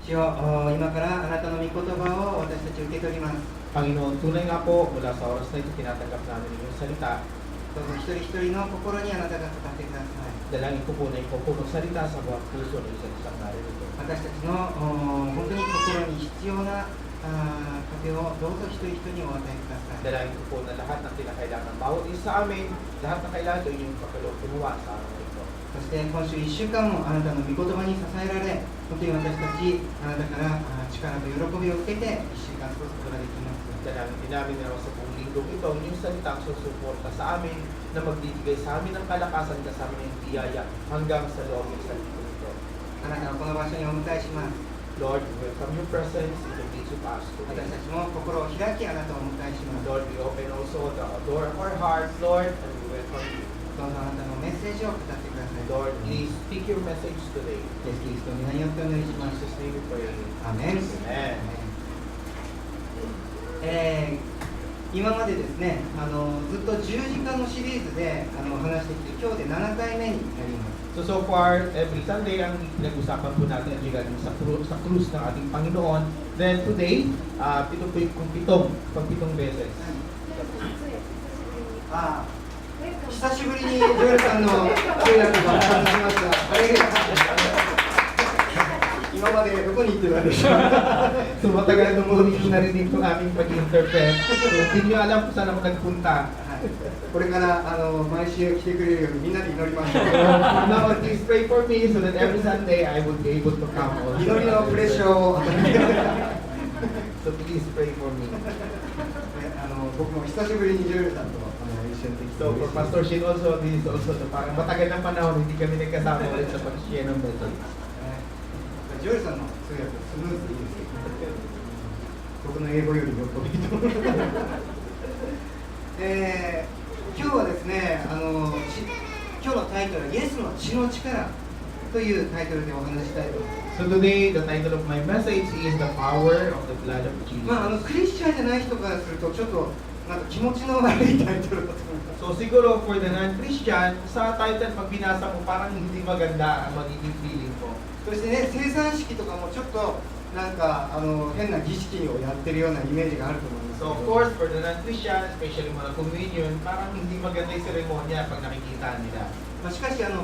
主よ、今からあなたの御言葉を私たち受け取ります。 Panginoon, tunay nga po mula sa oras na ito tinatanggap namin ang iyong salita. どうぞ一人一人の心にあなたが語ってください。 Dalangin ko po na ikaw po magsalita sa buong puso ng isang isang narito. 私たちの本当に心に必要な糧をどうぞ一人一人にお与えください。 Dalangin ko po na lahat ng kinakailangan ng bawat isa sa amin, lahat ng kailangan ito inyong pagkaloob gumawa sa araw na ito. そして今週1週間もあなたの御言葉に支えられ、本当に私たちあなたから力と喜びを受けて1週間過ごすことができます。 Dalangin din namin na sa buong linggong ito, ang iyong salita ang susuporta sa amin na magbibigay sa amin ng kalakasan kasama ng biyaya hanggang sa loob ng salita ito. あなたのこの場所にお迎えします。 Lord, we welcome your presence in the midst of us 私 today. たちも心を開きあなたをお迎えします。 Lord, we open also the door of our hearts, Lord, and we welcome you. どうぞあなたのメッセージを語ってください。 Lord, please speak your message today. イエス・キリストの皆によってお願いし In ます。 Jesus' name we pray. アーメン。 Amen. 今までですね、ずっと十字架のシリーズで話してきて、今日で7回目になります。 So far, every Sunday ang pinag-usapan po natin ang regarding sa krus ng ating Panginoon. Then today, ito po yung pagpitong beses. 久しぶりにジョエルさんの通訳が話しますが、今までどこに行ってたんでしょうか。 So matagal nung muli yung narinig ko aking pag-interpret. So hindi nyo alam kung saan ako nagpunta. これから毎週来てくれるようにみんなで祈りましょう。 So now please pray for me so that every Sunday I will be able to come 祈 also. りのプレッシャーを与えて So please pray for me. 僕も久しぶりにジョエルさんと一緒にできて So for Pastor Shin also, this is also parang matagal ng panahon hindi kami nagkasama ulit sa pag-share ng message. ジョエルさんの通訳スムーズでいいですけど、僕の英語よりよっぽどいいと思います。今日はですね、今日のタイトルはイエスの血の力というタイトルでお話ししたいと思います。 So today, the title of my message is The Power of the Blood of Jesus. クリスチャンじゃない人からするとちょっとなんか気持ちの悪いタイトルだと思います。 So siguro for the non-Christian, sa title pag binasa mo parang hindi maganda ang magiging feeling mo. そしてね、生産式とかもちょっとなんか変な儀式をやってるようなイメージがあると思います。 So of course, for the non-Christian, especially mga communion, parang hindi maganda yung seremonya pag nakikita nila. しかし今日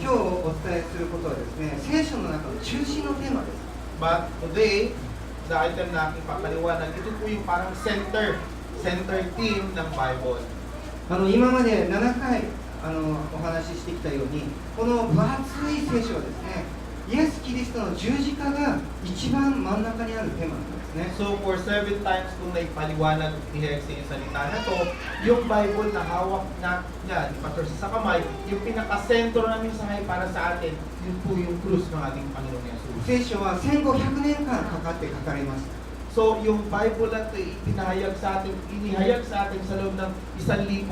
お伝えすることはですね、聖書の中の中心のテーマです。 But today, sa item na aking papaliwanag, ito po yung parang center theme ng Bible. 今まで7回お話ししてきたように、この分厚い聖書はですね、イエス・キリストの十字架が一番真ん中にあるテーマなんですね。 So for 7 times kung naipaliwanag ni Hexie yung salita na to, yung Bible na hawak na niya, ni Pastor sa kamay, yung pinaka-sentro ng mensahe para sa atin, yun po yung krus ng ating Panginoon Jesus. 聖書は1500年間かかって書かれました。 So yung Bible na ito, inihayag sa atin sa loob ng 1,500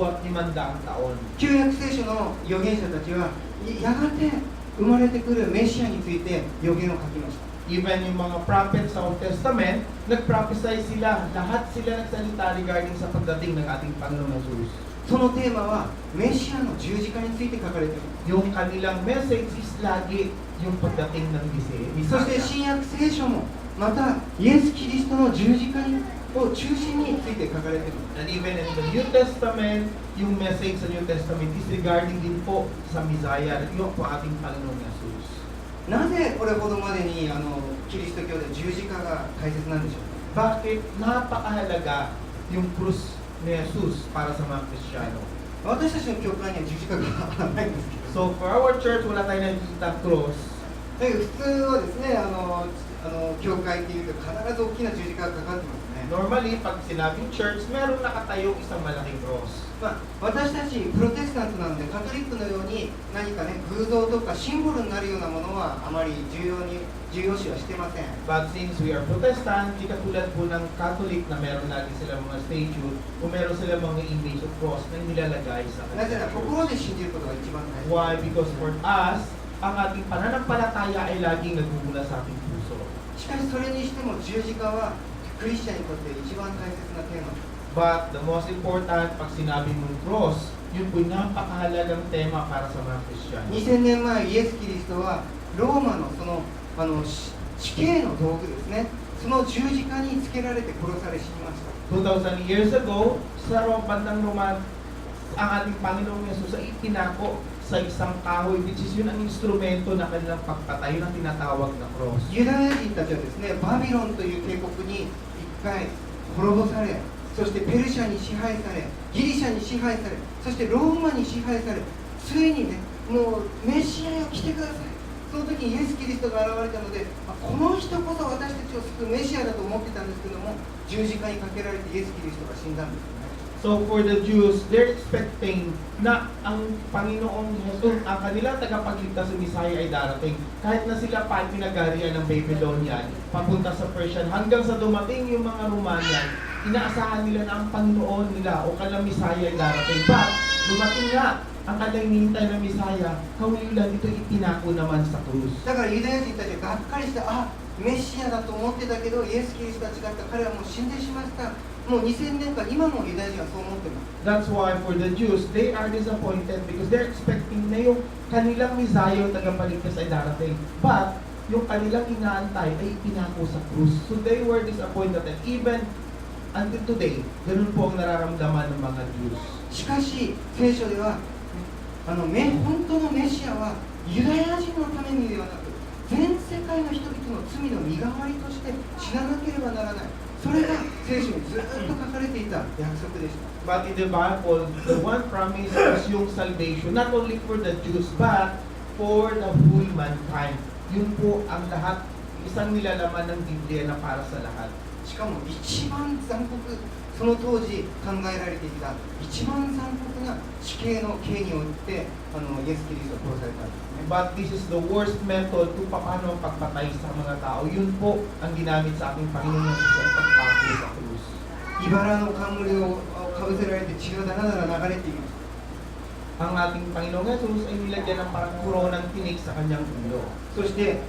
taon. 旧約聖書の預言者たちはやがて生まれてくるメシアについて預言を書きました。 Even yung mga prophets sa Old Testament, nag-prophesy sila, lahat sila nagsalita regarding sa pagdating ng ating Panginoon Jesus. そのテーマはメシアの十字架について書かれています。 Yung kanilang message is lagi yung pagdating ng Mesiyas. そして新約聖書もまたイエス・キリストの十字架を中心について書かれています。 And even in the New Testament, yung message sa New Testament is regarding din po sa Messiah, yung po ating Panginoon Jesus. なぜこれほどまでにキリスト教で十字架が大切なんでしょうか。 Bakit napakahalaga yung krus ni Jesus para sa mga Kristiyano? 私たちの教会には十字架がないんですけど、 So for our church, wala tayong nakikita cross. だけど普通はですね、教会っていうと必ず大きな十字架がかかってますね。 Normally, pag sinabing church, meron nakatayong isang malaking cross. 私たちプロテスタントなのでカトリックのように何かね偶像とかシンボルになるようなものはあまり重要視はしてません。 But since we are Protestant, di katulad po ng Catholic na meron lagi sila mga statue o meron sila mga image of cross na nilalagay sa なぜなら kanilang 心で信じることが一番大切。 Why? Because for us, ang ating pananampalataya ay laging nagmumula sa ating puso. しかしそれにしても十字架はクリスチャンにとって一番大切なテーマです。 But the most important, pag sinabi mong cross, yun po napakahalagang tema para sa mga Kristiyano. 2000年前イエス・キリストはローマの死刑の道具ですね。その十字架につけられて殺され死にました。2,000 years ago, sa bandang Roma, ang ating Panginoong Yesus ay itinako sa isang kahoy, which is yun ang instrumento na kanilang pagpatay na tinatawag na cross. ユダヤ人たちはですね、バビロンという帝国に一回滅ぼされ、そしてペルシャに支配され、ギリシャに支配され、そしてローマに支配され、ついにね、もうメシアよ来てください。その時にイエス・キリストが現れたので、この人こそ私たちを救うメシアだと思ってたんですけども、十字架にかけられてイエス・キリストが死んだんですよね。So for the Jews, they're expecting na ang Panginoong Jesus, ang kanilang tagapagligtas sa Messiah ay darating. Kahit na sila pa ay pinagarian ng Babylonian, papunta sa Persian, hanggang sa dumating yung mga Romanian, inaasahan nila na ang Panginoon nila o kanilang Messiah ay darating. But dumating nga ang kanilang hinihintay na Messiah, kawilan ito itinako naman sa krus. だからユダヤ人たちはがっかりして、メシアだと思ってたけど、イエス・キリストは違った、彼はもう死んでしまった。もう2000年間、今もユダヤ人はそう思ってます。That's why for the Jews, they are disappointed because they're expecting na yung kanilang Messiah yung tagapagligtas ay darating. But yung kanilang inaantay ay itinako sa krus. So they were disappointed and even until today, ganun po ang nararamdaman ng mga Jews. しかし、聖書では、本当のメシアはユダヤ人のためにではなく、全世界の人々の罪の身代わりとして死ななければならない。それが聖書にずっと書かれていた約束でした。But in the Bible, the one promise is yung salvation, not only for the Jews, but for the whole mankind. Yun po ang lahat, isang nilalaman ng Biblia na para sa lahat. しかも一番残酷、その当時考えられていた一番残酷な死刑の刑によってイエス・キリストを殺されたんですね。 But this is the worst method kung paano pagpatay sa mga tao. Yun po ang ginamit sa ating Panginoon Jesus sa pagpako sa krus. 茨の冠をかぶせられて血がだらだら流れていきます。 Ang ating Panginoong Jesus ay nilagyan ng parang koronang tinik sa kanyang ulo. そして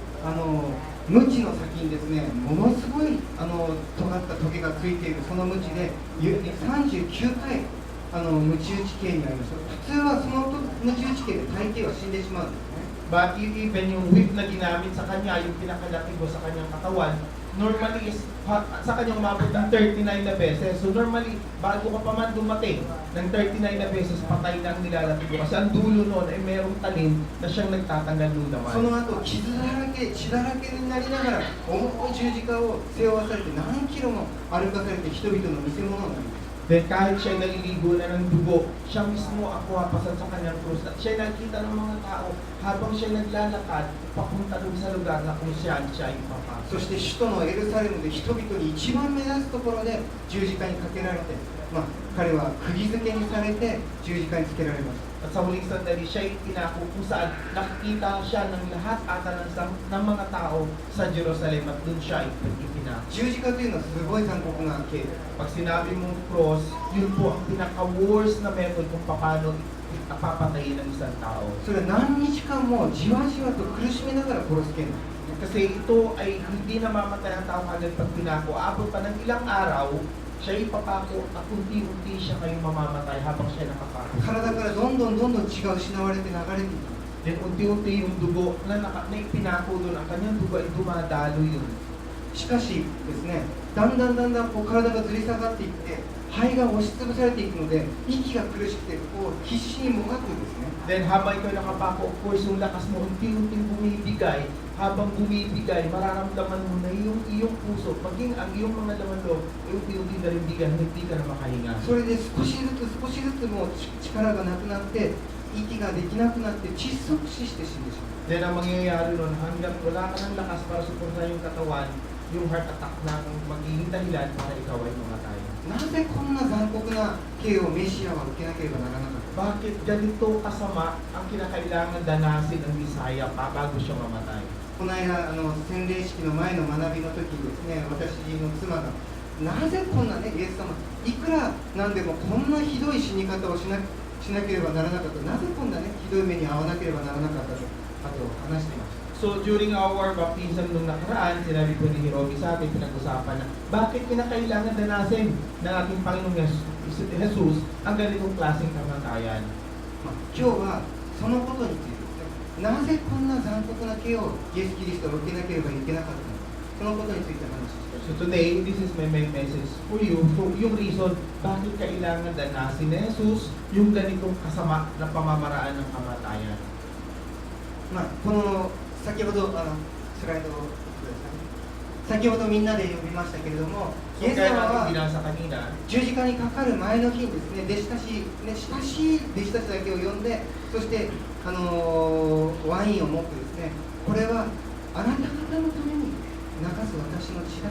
鞭の先にですね、ものすごい尖ったトゲがついているその鞭で39回鞭打ち刑になりました。普通はその鞭打ち刑で大抵は死んでしまうんですね。 But even yung whip na ginamit sa kanya, yung pinakalatigo sa kanyang katawan, normally is sa kanyang umabot ng 39 na beses. So normally, bago ka pa man dumating ng 39 na beses, patay na ang nilalatigo. Kasi ang dulo noon ay merong talim na siyang nagtatanggal nun naman. その後傷だらけ血だらけになりながら重い十字架を背負わされて何キロも歩かされて人々の見せ物になります。 Then kahit siya naliligo na ng dugo, siya mismo ang pumapasan sa kanyang krus. At siya nakita ng mga tao habang siya naglalakad papunta doon sa lugar na kung saan siya ipapasok. そして首都のエルサレムで人々に一番目立つところで十字架にかけられて、彼は釘付けにされて十字架につけられました。 At sa huling sandali, siya itinako kung saan nakikita siya ng lahat ata ng mga tao sa Jerusalem at doon siya itinako. 十字架というのはすごい残酷な刑です。 Pag sinabi mong cross, yun po ang pinaka-worst na method kung paano papatayin ng isang tao. それは何日間もじわじわと苦しみながら殺す刑なんです。 Kasi ito ay hindi namamatay ang tao kagad pag pinako. Abot pa ng ilang araw, siya ipapako at unti-unti siya kayong mamamatay habang siya nakapako. 体からどんどん血が失われて流れていきます。 Then unti-unti yung dugo na ipinako doon, ang kanyang dugo ay dumadalo yun. しかしですね、だんだんこう体がずり下がっていって肺が押しつぶされていくので息が苦しくてこう必死にもがくんですね。 Then habang ikaw nakapako, of course, yung lakas mo unti-unting bumibigay. Habang bumibigay, mararamdaman mo na yung iyong puso, maging ang iyong mga laman loob, ay unti-unti na rin bigan, hindi ka na makahinga. それで少しずつもう力がなくなって息ができなくなって窒息死して死んでしまう。 Then ang mangyayari nun, hanggang wala ka ng lakas para suportahan yung katawan, yung heart attack na magiging dahilan para ikaw ay mamatay. なぜこんな残酷な刑をメシアは受けなければならなかった。 Bakit ganito kasama ang kinakailangan danasin ng Messiah pa bago siya mamatay? この間洗礼式の前の学びの時にですね、私の妻がなぜこんなねイエス様いくらなんでもこんなひどい死に方をしなければならなかった、なぜこんなねひどい目に遭わなければならなかったと話していました。 So during our baptism nung nakaraan, sinabi po ni Hiromi sa atin, pinag-usapan na bakit kinakailangan danasin ng ating Panginoong Jesus ang ganitong klaseng kamatayan. 今日はそのことについてですね、なぜこんな残酷な刑をイエス・キリストは受けなければいけなかったのか、そのことについて話してい So today, this is my main message for you. So yung reason, bakit kailangan danasin ni Jesus yung ganitong kasama na pamamaraan ng kamatayan. まあ、この先ほどスライドをください。先ほどみんなで読みましたけれども、 So イエス kaya 様 natin は binasa kanina, 十字架にかかる前の日にですね、親しい弟子たちだけを呼んで、そして、ワインを持ってですね、これはあなた方のために流す私の血だ。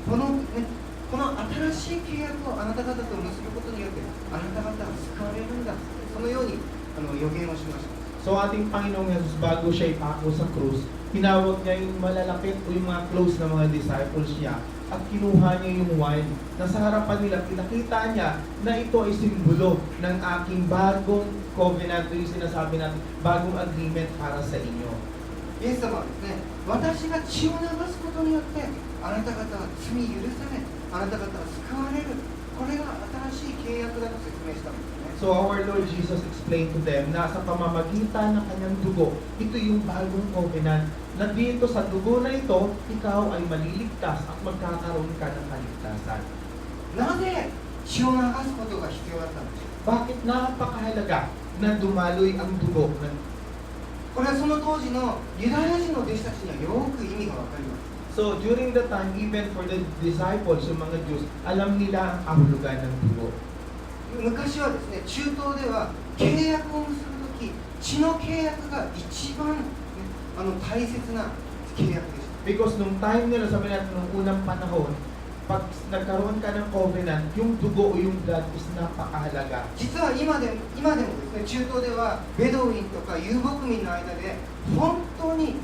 この新しい契約をあなた方と結ぶことによって、あなた方は救われるんだ。そのように予言をしました。 so ating Panginoong Jesus, bago siya ipako sa krus, tinawag niya yung malalapit o yung mga close na mga disciples niya at kinuha niya yung wine na sa harapan nila, pinakita niya na ito ay simbolo ng aking bagong covenant, yung sinasabi natin, bagong agreement para sa inyo. イエス様はですね、私が血を流すことによってあなた方は罪許され、あなた方は救われる、これが新しい契約だと説明したんですね。 So our Lord Jesus explained to them na sa pamamagitan ng kanyang dugo, ito yung bagong covenant, na dito sa dugo na ito, ikaw ay maliligtas at magkakaroon ka ng kaligtasan. なぜ血を流すことが必要だったんでしょう。 Bakit napakahalaga na dumaloy ang dugo ng これはその当時のユダヤ人の弟子たちにはよく意味がわかります。 So during the time, even for the disciples, yung mga Jews, alam nila ang kahulugan ng dugo. 昔はですね、中東では契約を結ぶとき、血の契約が一番、大切な契約でした。 Because nung time nila, sabi natin, nung unang panahon, pag nagkaroon ka ng covenant, yung dugo o yung blood is napakahalaga. 実は今でもですね、中東ではベドウィンとか遊牧民の間で本当に、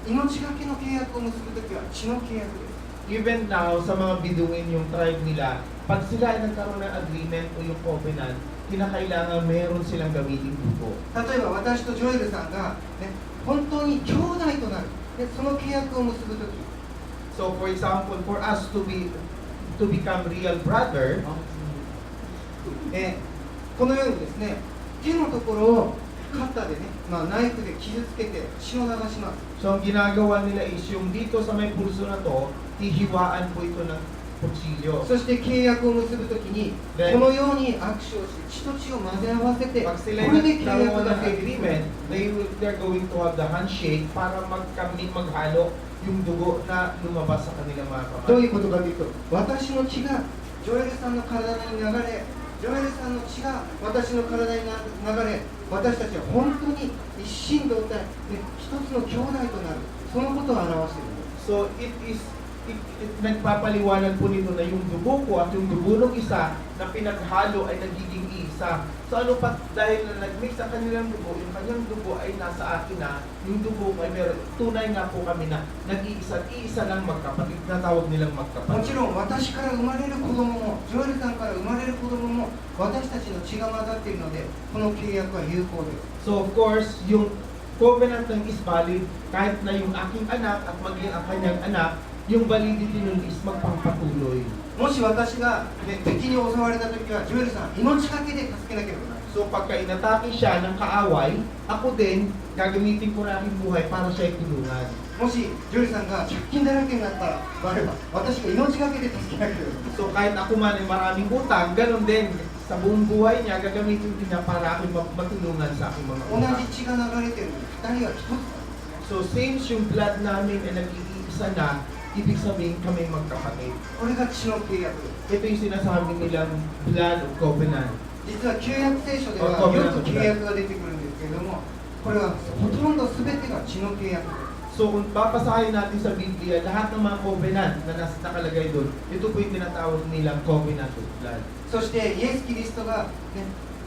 命がけの契約を結ぶときは血の契約です。 Even now, sa mga Bedouin yung tribe nila, pag sila ay nagkaroon ng agreement o yung covenant, kinakailangan meron silang gamitin dugo. 例えば私とジョエルさんが、ね、本当に兄弟となる、ね、その契約を結ぶとき、 So for example, for us to become real brother, このようにですね、手のところをカッターでね、ナイフで傷つけて血を流します。 so ang ginagawa nila is yung dito sa may pulso na to, hihiwaan po ito ng kutsilyo. そして契約を結ぶときに、このように握手をして血と血を混ぜ合わせて、こ Pag sila れで契約 nagkaroon が ng 成立する。 agreement, they're going to have the handshake para maghalo yung dugo na lumabas sa kanilang mga どう kamay. いうことかというと、私の血がジョエルさんの体に流れ、ジョエルさんの血が私の体に流れ、私たちは本当に一心同体、一つの兄弟となる、そのことを表しているんです。 So nagpapaliwanag po nito na yung dugo ko at yung dugo ng isa na pinaghalo ay nagiging isa. So ano pa, dahil na nagmix ang kanilang dugo, yung kanyang dugo ay nasa akin na, yung dugo ko ay meron, tunay nga po kami na nag-iisa lang magkapatid, natawag nilang も magkapatid. ちろん私から生まれる子供も、ジョエルさんから生まれる子供も、私たちの血が混ざっているので、この契約は有効です。 So of course, yung covenant ng is valid kahit na yung aking anak at maging ang kanyang anak, yung validity nun is magpapatuloy. もし私が、敵に襲われたときは、ジョエルさん、命がけで助けなければならない。 So pagka inatake siya ng kaaway, ako din, gagamitin ko na aking buhay para siya tulungan. もしジョエルさんが借金だらけになった場合は、私が命がけで助けなければならない。 So kahit ako man ay maraming utang, ganun din. Sa buong buhay niya, gagamitin din niya para aking matulungan sa aking mga 同 utang. じ血が流れているのに、二人は一つなんですね。 So since yung blood namin ay nag-iisa na, ibig sabihin kami magkapatid. これが血の契約です。 Ito yung sinasabi nilang blood of covenant. 実は旧約聖書ではよく契約が出てくるんですけれども、これはほとんど全てが血の契約です。 So kung babasahin natin sa Biblia, lahat ng mga covenant na nakalagay doon, ito po yung tinatawag nilang covenant of blood. そしてイエス・キリストが、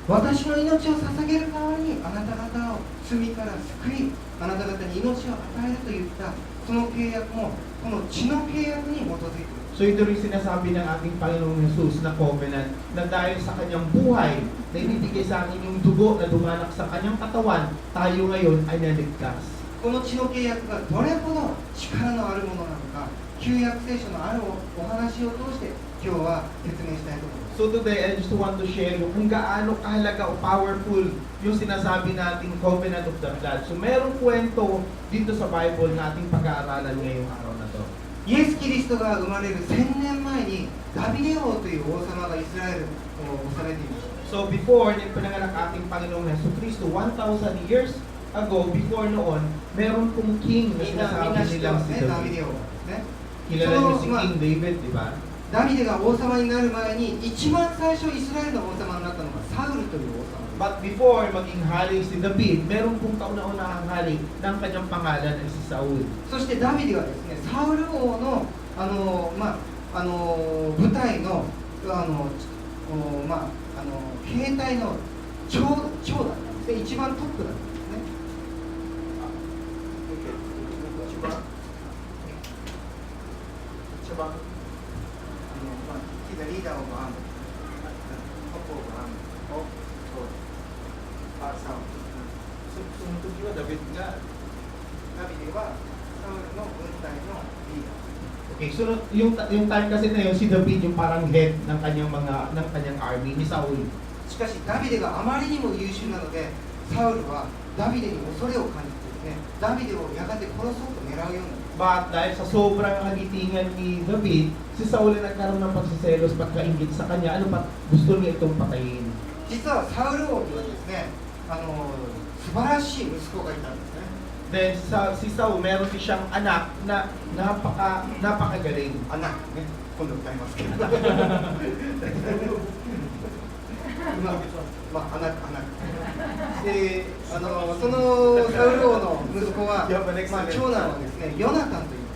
私の命を捧げる代わりにあなた方を罪から救い、あなた方に命を与えるといったその契約もこの血の契約に基づいている。 So ito rin sinasabi ng ating Panginoong Jesus na covenant na dahil sa kanyang buhay na ibibigay sa akin yung dugo na dumanak sa kanyang katawan, tayo ngayon ay naligtas. この血の契約がどれほど力のあるものなのか、旧約聖書のあるお話を通して今日は説明したいと思います。 So today, I just want to share yung kung gaano kahalaga o powerful yung sinasabi nating covenant of the blood. So merong kwento dito sa Bible na ating pag-aaralan ngayong araw na to. イエス・キリストが生まれる1000年前にダビデ王という王様がイスラエルを治めていました。 So before, nung pinanganak ating Panginoong Hesus Kristo, 1,000 years ago, before noon, meron pong king na みんな sinasabi 知って nilang ま si すね、ダビ David. デ王ですね。 Kilala niyo si King David, di ba? ダビデが王様になる前に一番最初イスラエルの王様になったのがサウルという王様。 But before maging hari si David, meron pong kauna-unahang hari ng kanyang pangalan ay si Saul. そしてダビデはですね、サウル王の部隊の兵隊の長だったんですね。一番トップだったんですね。He's the leader of army. Top of army. Saul. So, sumutugi wa David nga. ダビデはサウルの軍隊のリーダー。 Okay, so yung time kasi na yun, si David yung parang head ng kanyang army ni Saul. しかしダビデがあまりにも優秀なので、サウルはダビデに恐れを感じてですね、ダビデをやがて殺そうと狙うようになりま But dahil sa sobrang kagitingan ni David, si Saul ay nagkaroon ng pagsiselos, pagkaingit sa kanya, ano pa, gusto niya itong patayin. す。実はサウル王にはですね、素晴らしい息子がいたんですね。 Then si Saul, meron siyang anak na napakagaling. アナね、今度歌いますけど。アナ。で、そのサウル王の息子は、長男はですね、ヨナタンという。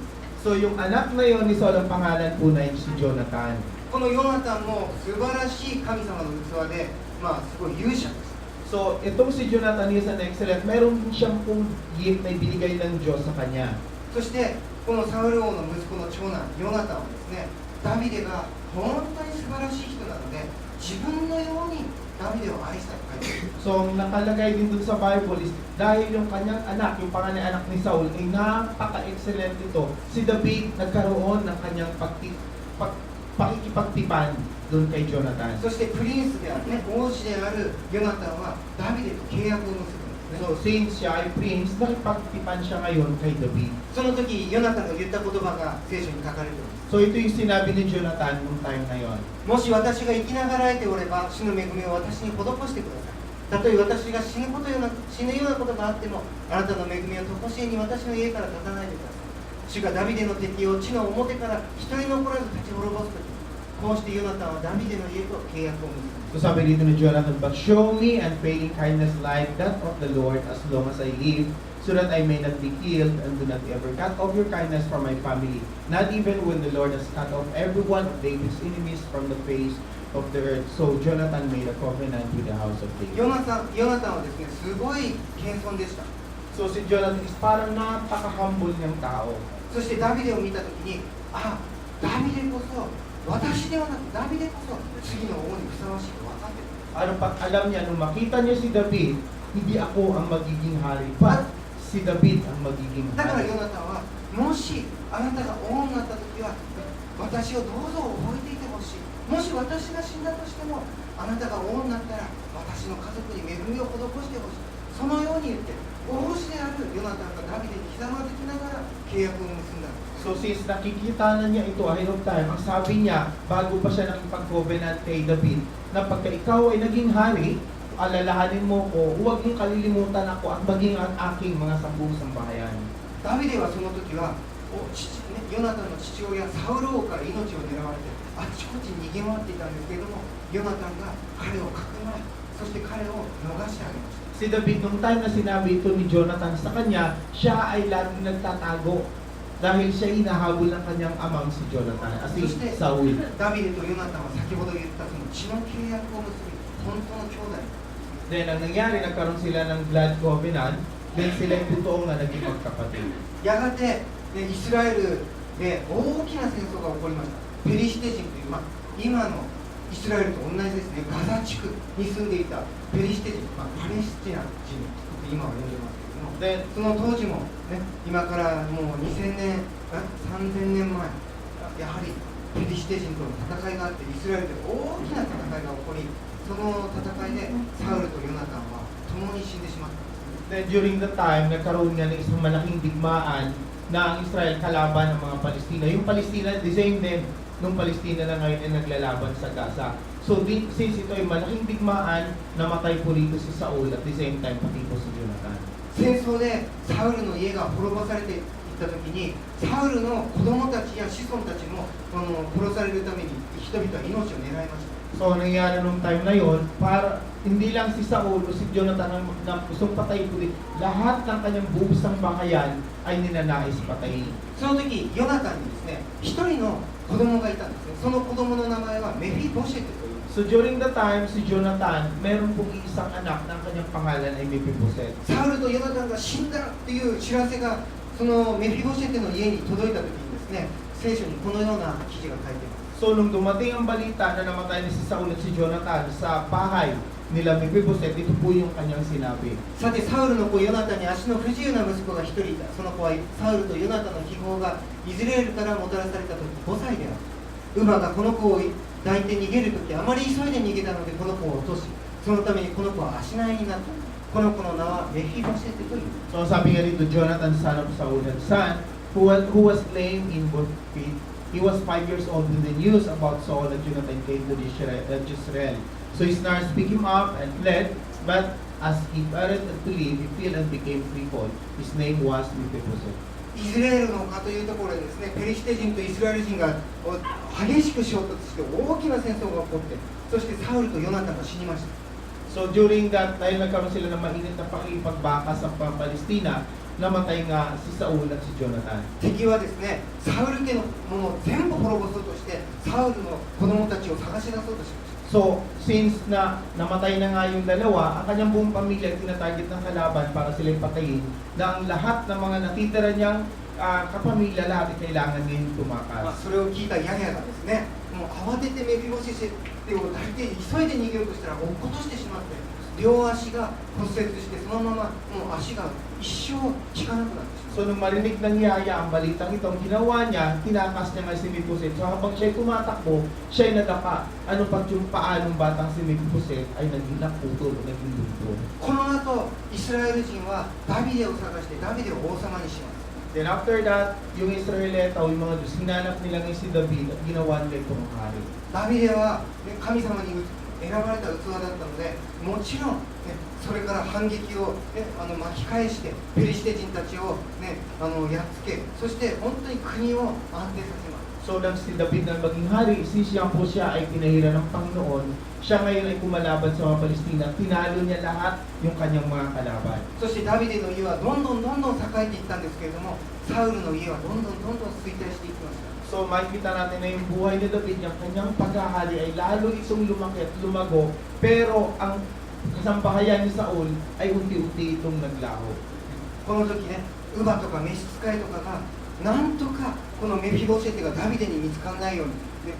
So yung anak na yon ni Saul, ang pangalan po na yun si Jonathan. このヨナタンも素晴らしい神様の器で、すごい勇者です。 So itong si Jonathan is an excellent, meron din siyang pong gift na ibinigay ng Diyos sa kanya. そしてこのサウル王の息子の長男ヨナタンはですね、ダビデが本当に素晴らしい人なので自分のようにダビデを愛したと書いてある。 So nakalagay din dun sa Bible is dahil yung kanyang anak, yung panganay anak ni Saul ay napaka-excellent ito. Si David nagkaroon ng kanyang pakikipagtipan doon kay Jonathan. そしてプリンスであるね、王子であるヨナタンはダビデと契約を結ぶんですね。 So since siya ay prince, nakipagtipan siya ngayon kay David. その時ヨナタンが言った言葉が聖書に書かれています。 So ito yung sinabi ni Jonathan nung time na yon. もし私が生きながらえておれば主の恵みを私に施してください。たとえ私が死ぬようなことがあってもあなたの恵みを常しえに私の家から立たないでください。主がダビデの敵を地の表から一人残らず立ち滅ぼすとき、こうしてヨナタンはダビデの家と契約を結ぶ。 So sabi dito ni Jonathan, but show me unfailing kindness like that of the Lord as long as I live, so that I may not be killed, and do not ever cut off your kindness from my family, not even when the Lord has cut off every one of David's enemies from the face of the earth. So Jonathan made a covenant with the house of David. ヨナタンはですね、すごい謙遜でした。 So si Jonathan is parang napaka-humble niyang tao. そしてダビデを見たときに、ダビデこそ私ではなくダビデこそ次の王にふさわしいと分かっている。 Ano pag alam niya, nung makita niya si David, hindi ako ang magiging hari, but si David ang magiging だから hari. ヨナタンは、もしあなたが王になったときは私をどうぞ覚えていてほしい。もし私が死んだとしてもあなたが王になったら私の家族に恵みを施してほしい。そのように言って王子であるヨナタンがダビデにひざまずきながら契約を結んだんです。 So since nakikita na niya ito ahead of time, ang sabi niya, bago pa siya nakipag-covenant kay David, na pagka ikaw ay naging hari, alalahanin mo ko, huwag mong kalilimutan ako at maging ang aking mga sambahayan. ダビデはその時はヨナタンの父親サウル王から命を狙われてあちこちに逃げ回っていたんですけれども、ヨナタンが彼をかくまい、そして彼を逃してあげました。 Si David, nung time na sinabi ito ni Jonathan sa kanya, siya ay laging nagtatago dahil siya inahabol ng kanyang amang si Jonathan, as in Saul. ダビデとヨナタンは先ほど言ったその血の契約を結び、本当の兄弟。 Then ang nangyari, nagkaroon sila ng blood covenant, then sila yung totoong na naging magkapatid. やがて、イスラエルで大きな戦争が起こりました。ペリシテ人という、今のイスラエルと同じですね、ガザ地区に住んでいたペリシテ人、パレスチナ人って今は呼んでますけれども、その当時も、ね、今からもう2000年、3000年前、やはりペリシテ人との戦いがあって、イスラエルで大きな戦いが起こり、その戦いでサウルとヨナタンは共に死んでしまったんですね。 Then during the time, nagkaroon nga ng isang malaking digmaan na ang Israel kalaban ng mga Palestina. Yung Palestina, the same din, nung Palestina na ngayon ay naglalaban sa Gaza. So since ito ay malaking digmaan, namatay po rito si Saul at the same time pati po si Jonathan. 戦争でサウルの家が滅ぼされていった時に、サウルの子供たちや子孫たちも殺されるために人々は命を狙いました。 So nangyari nung time na yon, para hindi lang si Saul o si Jonathan ang gustong patayin, kundi lahat ng kanyang buong sangbahayan ay ninanais patayin. その時ヨナタンにですね、一人の子供がいたんですね。その子供の名前はメフィボシェテという。 So during the time, si Jonathan, meron pong isang anak ng kanyang pangalan ay Mephibosheth. サウルとヨナタンが死んだっていう知らせがそのメフィボシェテの家に届いた時にですね、聖書にこのような記事が書いています。 So nung dumating ang balita na namatay na si Saul at si Jonathan sa bahay nila Mephibosheth, ito po yung kanyang sinabi. さてサウルの子ヨナタンに足の不自由な息子が一人いた。その子はサウルとヨナタンの秘宝がイスラエルからもたらされた時5歳である。馬がこの子を抱いて逃げる時、あまり急いで逃げたのでこの子を落とし、そのためにこの子は足苗になった。この子の名はメフィボシェテという。 So sabi nga dito, Jonathan, son of Saul, had son, who was lame in both feet. He was 5 years old when the news about Saul and Jonathan came to Israel. So his nurse picked him up and fled, but as he started to leave, he fell and became crippled. His name was Mephibosheth. イスラエルの丘というところでですね、ペリシテ人とイスラエル人が激しく衝突して大きな戦争が起こって、そしてサウルとヨナタンが死にました。 So during that, dahil nagkaroon sila ng mainit na pakipagbaka sa Palestina, namatay nga si Saul at si Jonathan. 敵はですね、サウル家のものを全部滅ぼそうとして、サウルの子供たちを探し出そうとしました。 So, since na namatay na nga yung dalawa, ang kanyang buong pamilya tinatarget ng kalaban para sila'y patayin, na ang lahat ng mga natitira niyang kapamilya, lahat ay kailangan ngayon まあ、 tumakas. それを聞いたヤヤがですね、もう慌ててメフィボシェテを抱いて急いで逃げようとしたら落っことしてしまって、両足が骨折してそのままもう足が一生効かなくなってしまう。 So, nung marinig ng yaya ang balitang ito, ang ginawa niya, tinakas niya nga si Mephibosheth. So, habang siya'y tumatakbo, siya'y nadapa. Ano pag yung paa ng batang si Mephibosheth ay naging naputol, naging lunto. この後イスラエル人はダビデを探してダビデを王様にします。 Then after that, yung Israelita o yung mga Diyos, hinanap nila ngayon si David at ginawa nila itong hari. ダビデは、ね、神様に選ばれた器だったので、もちろん、ね、それから反撃を、ね、巻き返してペリシテ人たちを、ね、やっつけ、そして本当に国を安定させます。 So nang si David na maging hari, since siya po siya ay pinahira ng Panginoon, siya ngayon ay kumalaban sa mga Palestina, tinalo niya lahat yung kanyang mga kalaban. そしてダビデの家はどんどん栄えていったんですけれども、サウルの家はどんどん衰退していきました。 So makikita natin na yung buhay ni David, yung kanyang paghahari ay lalo isang lumaki at lumago, pero ang kasambahayan ni Saul ay unti-unti itong naglaho. この時ね、乳母とか召使いとかがなんとかこのメフィボシェテがダビデに見つからないように、ね、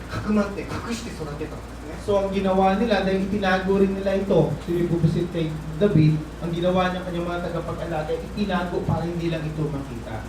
かくまって隠して育てたんですね。 So ang ginawa nila, dahil itinago rin nila ito, si Mephibosheth kay David, ang ginawa niya kanyang mga tagapag-alaga, itinago para hindi lang ito makita.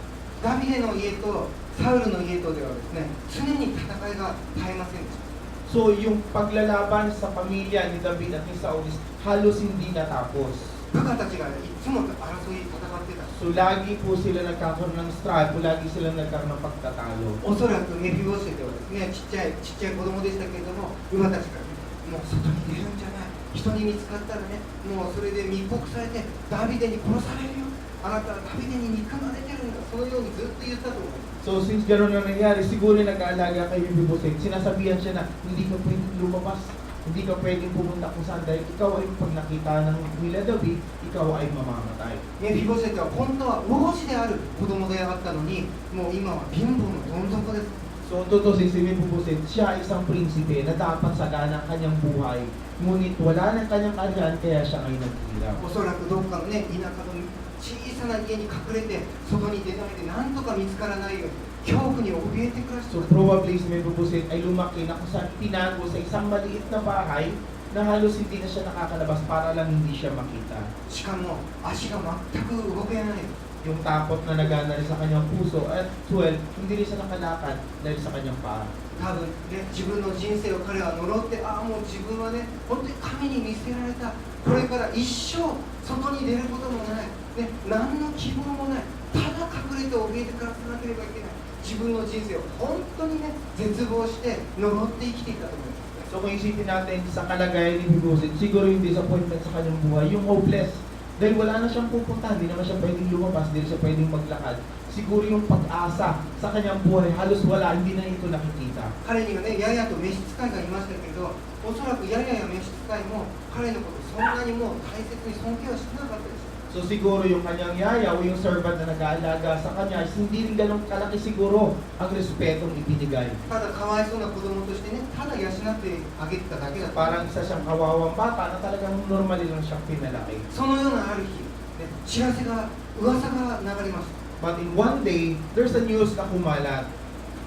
ダビデの家とサウルの家とではですね、常に戦いが絶えませんでした。 So yung paglalaban sa pamilya ni David at ni Saul is halos hindi natapos. 部下たちがいつも争い戦ってた。 So lagi po sila nagkakaroon ng strife, o lagi sila nagkaroon ng pagtatalo. おそらくメフィボシェテはですね、ちっちゃい子供でしたけれども、乳母たちがもう外に出るんじゃない、人に見つかったらね、もうそれで密告されてダビデに殺されるよ、あなたはダビデに憎まれてるんだ、そのようにずっと言ったと思います。 So since gano'n na nangyari, siguro nag-aalaga kay Mephibosheth, sinasabihan siya na hindi ka pwedeng lumabas, hindi ka pwedeng pumunta kung saan dahil ikaw ay pag nakita ng nila David, ikaw ay mamamatay. メフィボシェテは本当は王子である子供であったのに、もう今は貧乏のどん底です。 So tutusin si Mephibosheth, siya ay isang prinsipe na dapat sagana ang kanyang buhay, ngunit wala ng kanyang karyan kaya siya ay naghihirap. おそらくどっかのね、田舎の小さな家に隠れて外に出ないでなんとか見つからないように恐怖に怯えて暮らして So ます。 probably si Mephibosheth ay lumaki na kung saan tinago sa isang maliit na bahay na halos hindi na siya nakakalabas para lang hindi siya makita. しかも足が全く動けない。yung takot na nagana rin sa kanyang puso. At 12, hindi rin siya nakalakad dahil sa kanyang paa. 多分ね、自分の人生を彼は呪って、ああもう自分はね、本当に神に見せられた、これから一生外に出ることもない、ね、何の希望もない、ただ隠れて怯えて暮らさなければいけない、自分の人生を本当にね、絶望して呪って生きていたと思います。 So kung isipin natin sa kalagayan ni Mephibosheth, siguro yung disappointment sa kanyang buhay, yung hopeless. Dahil wala na siyang pupuntahan, hindi naman siya pwedeng lumabas, hindi siya pwedeng maglakad. Siguro yung pag-asa sa kanyang buhay, halos wala, hindi na ito nakikita. 彼にはね、ヤヤと召使いがいましたけど、おそらくヤヤや召使いも彼のことそんなにもう大切に尊敬はしてなかったです。 So siguro yung kanyang yaya o yung servant na nag-aalaga sa kanya, hindi rin ganun kalaki siguro ang respetong ibinigay. ただかわいそうな子供としてね、ただ養ってあげてただけだった。 Parang isa siyang kawawang bata na talagang normal lang siyang pinalaki. そのようなある日、ね、知らせが、噂が流れました。 But in one day, there's a news na kumalat.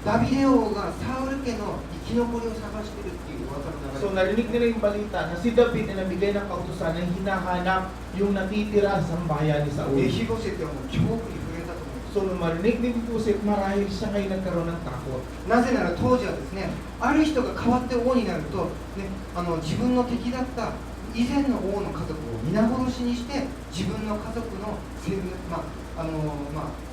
ダビデ王がサウル家の生き残りを探してるっていう噂が流 So れまし narinig nila yung balita na si David na nabigay ng kautusan na hinahanap yung natitira sa bayan ni た。 Saul. メフィボシェテはもう恐怖に触れたと思います。 So nung marinig ni Mephibosheth, marahil siya ngayon nagkaroon ng takot. なぜなら当時はですね、ある人が変わって王になると、ね、自分の敵だった以前の王の家族を皆殺しにして自分の家族のこ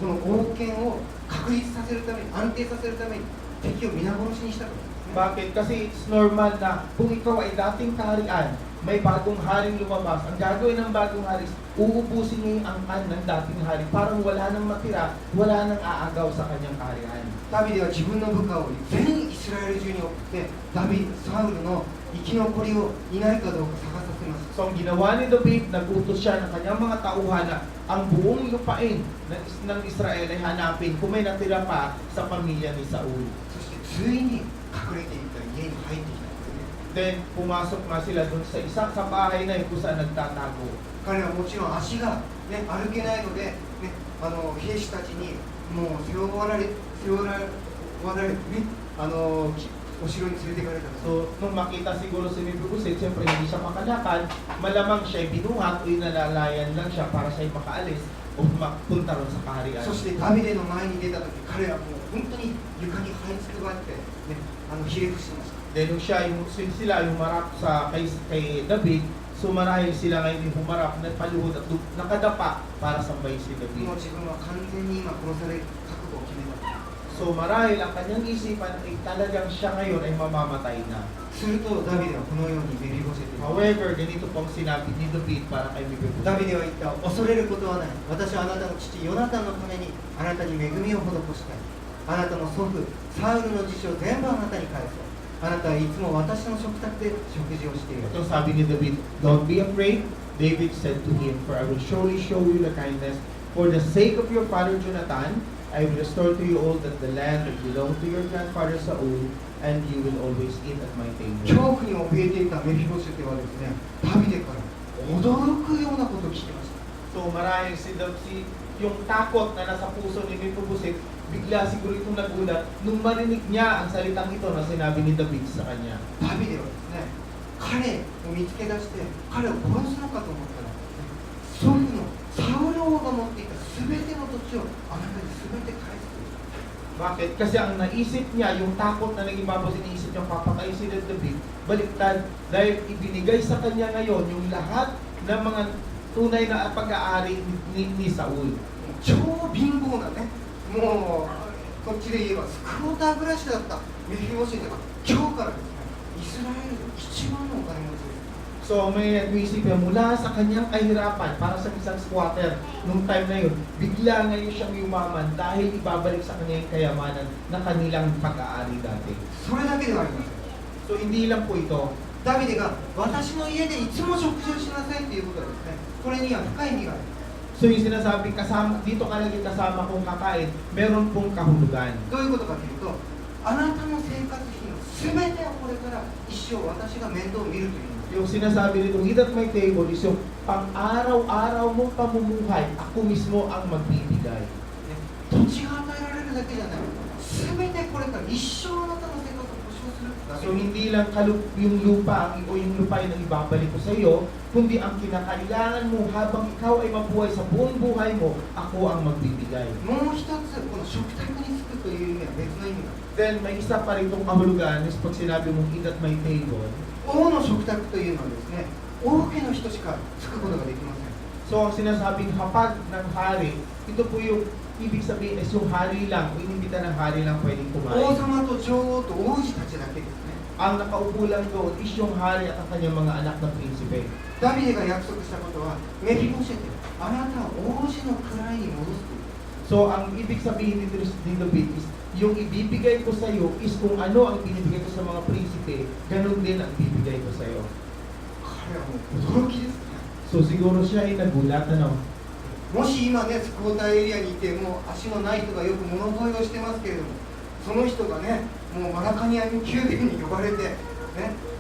の王権を確立させるために、安定させるために敵を皆殺しにしたと思うんですね。 Bakit? Kasi it's normal na kung ikaw ay dating kaharian, may bagong haring lumabas. Ang gagawin ng bagong hari, uubusin niya yung angkan ng dating hari. Parang wala nang matira, wala nang aagaw sa kanyang kaharian. ダビデは自分の部下を全イスラエル中に送ってサウルの生き残りをいないかどうか探させます。 So ang ginawa ni David, nagutos siya ng kanyang mga tauhan na ang buong lupain ng Israel ay hanapin kung may natira pa sa pamilya ni Saul. そしてついに隠れていた家に入ってきたんですね。 Then pumasok nga sila doon sa isa sa bahay na yun kung saan nagtatago. 彼はもちろん足が、ね、歩けないので、ね、兵士たちにもう背負われ、ね、お城に連れて行かれたんです。 So, nung makita siguro si Mephibosheth, siyempre hindi siya makalakad, malamang siya binuhat o inalalayan lang siya para siya makaalis o mapunta ron sa kaharian. そしてダビデの前に出た時、彼はもう本当に床に這いつくばって、ね、ひれ伏してました。 Then nung sila yung humarap kay David, so marahil sila ngayon yung humarap, nagpaluhod at nakadapa para sambahin si もう David. 自分は完全に今殺される覚悟を決めた。 So marahil ang kanyang isipan ay talagang siya ngayon ay mamamatay na. するとダビデはこのようにメフィボシェテに However, ganito pong sinabi ni David para kay ダ Mephibosheth. ビデは言った。恐れることはない。私はあなたの父ヨナタンのためにあなたに恵みを施したい。あなたの祖父サウルの辞書を全部あなたに返そう。あなたはいつも私の食卓で食事をしている。 Ito sabi ni David, don't be afraid. David said to him, for I will surely show you the kindness. For the sake of your father Jonathan, I will restore to you all that the land that belonged to your grandfather Saul, and you will always eat at my 恐 table. 怖に怯えていたメフィボシェテはですね、ダビデから驚くようなことを聞きました。 So marahil yung takot na nasa puso ni Mephibosheth, bigla siguro itong nagulat nung marinig niya ang salitang ito na sinabi ni David sa kanya. ダビデはですね、彼を見つけ出して彼を殺すのかと思ったら、祖父のサウル王が持っていた全ての土地をあなたに全て返す。 Bakit? Kasi ang naisip niya, yung takot na naging babos, iniisip niya papatay si David, baliktad, dahil ibinigay sa kanya ngayon yung lahat ng mga tunay na pag-aari ni Saul. 超貧乏なね、もうこっちで言えばスクォーター暮らしだったメフィボシェテが今日からですね、イスラエルで一番のお金持ちです。 So may nag-iisip niya mula sa kanyang kahirapan para sa isang squatter nung time na yun, bigla ngayon siyang yumaman dahil ibabalik sa kanya yung kayamanan na kanilang pag-aari dati. それだけではありません。 So hindi lang po ito. ダビデが私の家でいつも食事をしなさいということはですね、これには深い意味がある。 So yung sinasabi, kasama, dito ka lagi kasama kong kakain, meron pong kahulugan. どういうことかというと、あなたの生活費の全てをこれから一生私が面倒を見るという。 Yung sinasabi nito, eat at my table is yung pang-araw-araw mong pamumuhay, ako mismo ang magbibigay. 土地が与えられるだけじゃない。全てこれから一生あなたの生活を保証するだけ So hindi lang yung lupa o yung lupain ang ibabalik ko sa iyo, kundi ang kinakailangan mo habang ikaw ay mabuhay sa buong buhay mo, ako ang magbibigay. もう一つこの食卓につくという意味は別の意味が Then may isa pa rin itong kahulugan is pag sinabi mong eat at my table. 王の食卓というのはですね王家の人しかつくことができません So ang sinasabing hapag ng hari, ito po yung ibig sabihin is yung hari lang, o inimbita ng hari lang pwedeng 王 kumain. 様と女王と王子たちだけですね Ang nakaupo lang doon is yung hari at ang kanyang mga anak na prinsipe. ダビデが約束したことはメフィボシェテあなたを王子の位に戻すという So ang ibig sabihin dito ni David is yung ibibigay ko sa iyo is kung ano ang binibigay ko sa mga prinsipe, ganun din ang ibibigay ko sa iyo. 彼はもう驚きですね So siguro siya ay nagulat, ano? もし今ね福岡エリアにいてもう足のない人がよく物乞いをしてますけれどもその人がねもうマラカニア宮殿に呼ばれて、ね、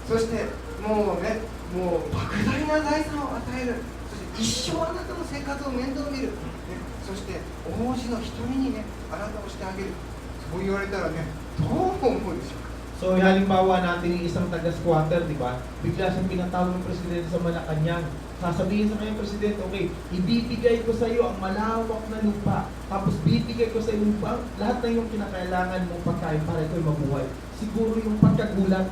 そしてもうねもう莫大な財産を与えるそして一生あなたの生活を面倒見る、ね、そして王子の一人にねあなたをしてあげるそう言われたらねどう思うでしょうか So halimbawa natin yung isang taga-squatter, di ba? Bigla siyang pinatawag ng presidente sa Malacanang. Sasabihin sa kanyang presidente, okay, ibibigay ko sa iyo ang malawak na lupa. Tapos bibigay ko sa iyo lahat na yung kinakailangan mong pagkain para ito'y mabuhay. Siguro yung pagkagulat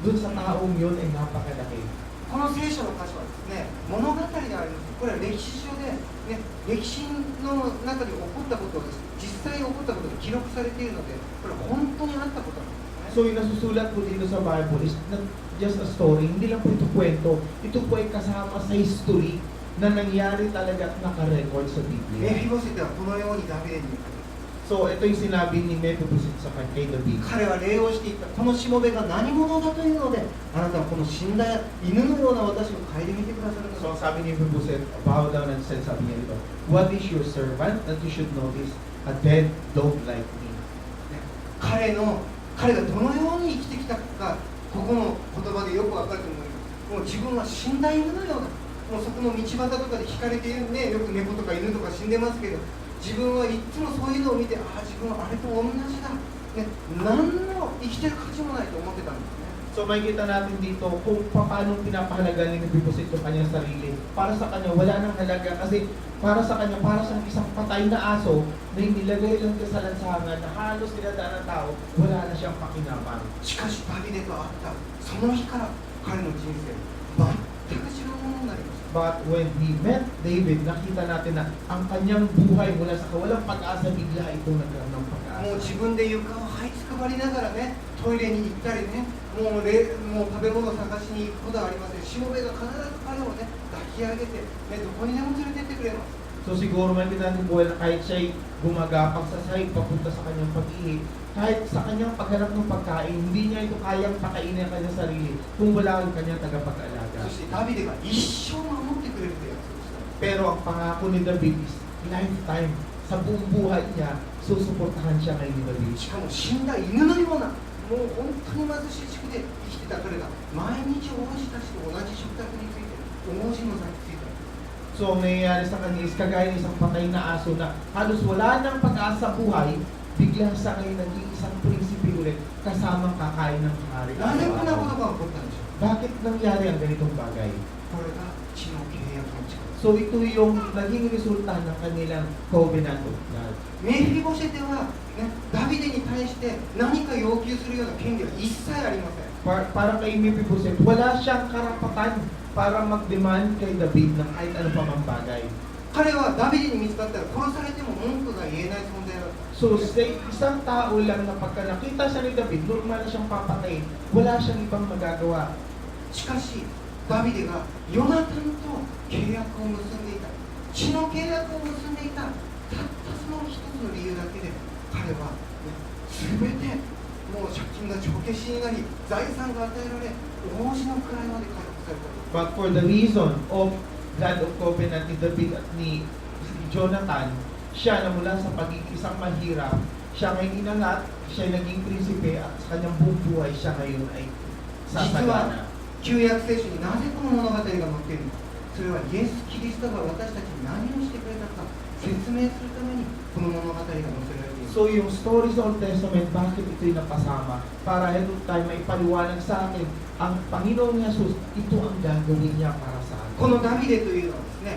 dun sa taong yun ay napakalaki. この聖書の箇所はですね物語でありますこれは歴史上で、ね、歴史の中で起こったことをです実際起こったことが記録されているのでこれは本当にあったことなんですね So yung nasusulat po dito sa Bible is not just a story, hindi lang po ito kwento. Ito po ay kasama sa history na nangyari talaga at naka-record sa メ Biblia. フィボシェテはこのようにダビデに言った So ito yung sinabi ni Mephibosheth sa kay David. 彼は礼をしていったこのしもべが何者だというのであなたはこの死んだ犬のような私を顧みてくださるの So だ ang sabi ni Mephibosheth, bow down and said, sabi niya ito, what is your servant that you should notice a dead dog like me? 彼がどのように生きてきたかここの言葉でよくわかると思いますもう自分は死んだ犬のようなもうそこの道端とかで引かれているねよく猫とか犬とか死んでますけど自分はいつもそういうのを見てああ自分はあれと同じだ、ね、何の生きてる価値もないと思ってたんですね So makikita natin dito kung paano pinapahalaga ni Mephibosheth yung kanyang sarili. Para sa kanya, wala nang halaga kasi para sa kanya, para sa isang patay na aso na inilagay lang sa lansangan na halos dinadaan ng tao, wala na siyang pakinabang. しかしダビデと会ったその日から彼の人生全く違うものになりました But when we met David, nakita natin na ang kanyang buhay mula sa kawalang pag-asa, bigla itong nagkaroon ng もう pag-asa. 自分で床を這いつくばりながらねトイレに行ったりねもう食べ物を探しに行くことはありませんしもべが必ず彼をね抱き上げて、ね、どこにでも連れてってくれます So siguro makikita natin buhay na kahit siya'y gumagapang sa sahig papunta sa kanyang pag-ihi, kahit sa kanyang paghanap ng pagkain, hindi niya ito kayang pakainin ang kanyang sarili kung wala ang kanyang tagapag-alaga. そしてダビデが一生守ってくれると約束した Pero ang pangako ni David is lifetime. Sa buong buhay niya, susuportahan siya kay ni David. しかも死んだ犬のようなもう本当に貧しい地区で生きてた彼が毎日王子たちと同じ食卓について王子の座について So ang nangyayari sa kanya is kagaya ng isang patay na aso na halos wala nang pag-asa buhay, bigla sa ngayon naging isang prinsipe ulit kasamang kakain ng hari. なぜこんなことが起こったんでしょう Bakit nangyari ang ganitong bagay? これが血の契約の力 So ito yung naging resulta ng kanilang covenant of blood. メフィボシェテは、ね、ダビデに対して何か要求するような権利は一切ありません Para kay Mephibosheth, wala siyang karapatan para mag-demand kay David ng kahit ano pa mang bagay. 彼はダビデに見つかったら殺されても文句が言えない存在だった So say, isang tao lang na pagka nakita siya ni David, normal na siyang papatayin, wala siyang ibang magagawa. しかしダビデがヨナタンと契約を結んでいた血の契約を結んでいたたったその一つの理由だけで彼は、ね、全てもう借金が帳消しになり財産が与えられ王子の位まで回復された But for the reason of blood of covenant ni David at ni Jonathan, siya na mula sa pagiging isang mahirap, siya ngayon inangat, siya naging prinsipe at sa kanyang buong buhay siya ngayon ay sasagana. 旧約聖書になぜこの物語が載っているのかそれはイエス・キリストが私たちに何をしてくれたか説明するためにこの物語が載せられています So yung story sa Old Testament, bakit ito'y napasama? Para ito tayo maipaliwanag sa atin, ang Panginoong Yesus, ito ang gagawin niya para sa こ atin. のダビデというのはですね、